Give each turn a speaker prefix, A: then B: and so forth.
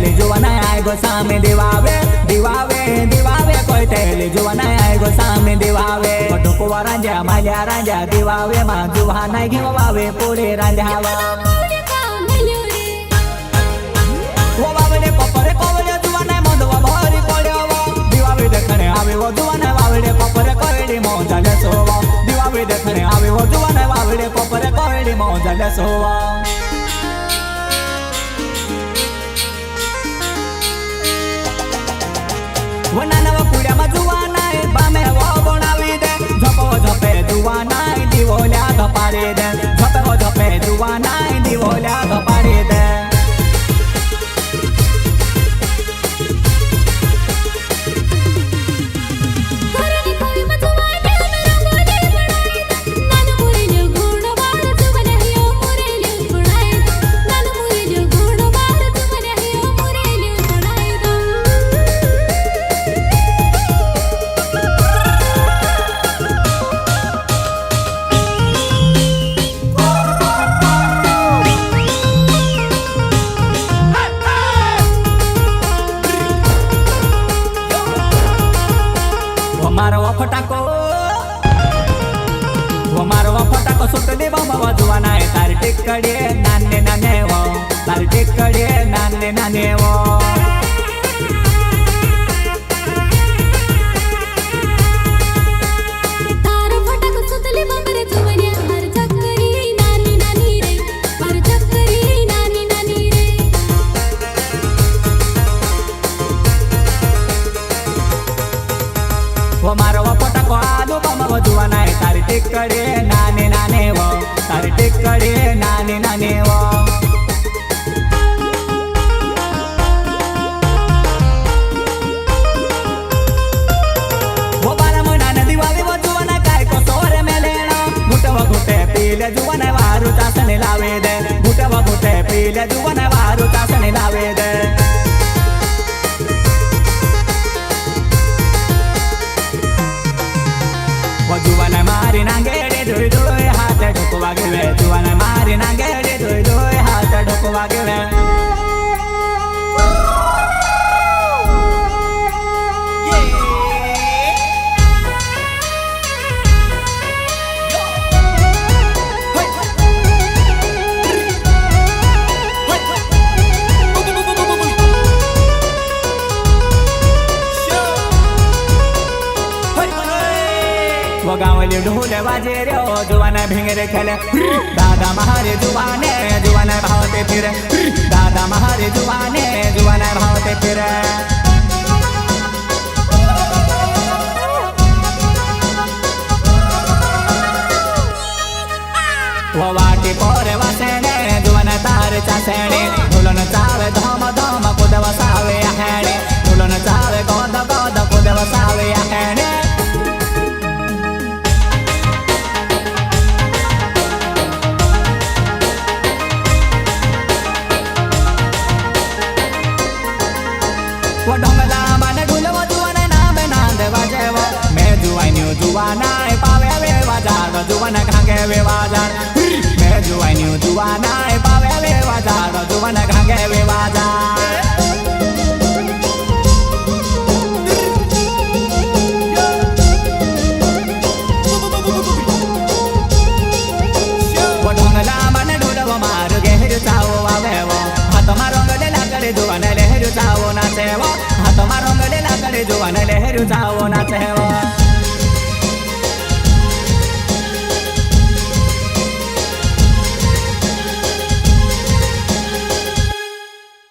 A: તેલી જોવા ના આય ગો સામે દેવાવે દીવાવે દીવાવે કોઈ તેલી જોવા ના આય ગો સામે દેવાવે ઢોકવા રાંજા માલ્યા રાંજા દેવાવે માં જોવા ના ઘેવાવે પોળે રાંજાવા ઓ વાવડે પપરે કોવડે જોવા ના મોદવા ભરી પડ્યો દીવાવે દેખણે આવે વો જોવા ના વાવડે પપરે કોયડી મોજા લે સોવા દીવાવે દેખણે આવે વો જોવા ના વાવડે પપરે કોયડી મોજા લે સોવા વનાનવા કુડિયામાં જુવાનાય બામે વો બનાવી દે ઝપો ઝપે જુવાનાય દીવોલ્યા ધપાડી દે ઝપો ઝપે જુવાનાય દીવોલ્યા ધપાડી દે फटाको सुटले बाबा जुवाना है तार टिकड़े नाने नाने वो तार टिकड़े नाने नाने वो
B: तार फटाको सुटले बाबा रे जुवाने हर चक्करी नानी नानी रे हर चक्करी नानी नानी रे
A: वो मारो वो फटाको आलू बाबा जुवाना है तार टिकड़े नाने नाने वो तार टिकड़े नाने नाने वो वो बारा मना नदी वाली वो जुवाना काय को सोरे में लेना घुटवा घुटे पीले जुवाना वारू चासने लावे दे घुटवा घुटे पीले जुवाना वारू चासने लावे दे जुवाना मारी नांगेडे धोई धोई हाथ ढोकवा गेवे जुवाना मारी नांगेडे धोई धोई हाथ ढोकवा गेवे वो गावली ढोले बाजे रे जुवाना भिंगरे खेले दादा महारे जुवाने जुवाना भावते फिरे दादा महारे जुवाने जुवाना भावते फिरे वो वाटी पोरे वासेने जुवाना तारे चासेने ढोलन चावे धम धम कुदव सावे हेणे ढोलन चावे गोद गोद कुदव सावे हेणे वो ढोंगला बाने ढोलवा जुवाना नामे नांदे वाजेवा मैं जुवान्यू जुवाना पावे वे वाजार जुवाना घांगे वे वाजार मैं जुवान्यू जुवाना पावे वे वाजार जुवाना घांगे वे वाजार वो ढोंगला बाने ढोलवा मार गेहर चाओ आवेवा हाथ मारो गले लागले जुवाना लहर चाओ नाचेवा हाथ मारो गले लागले जुवाना लहर चाओ नाचेवा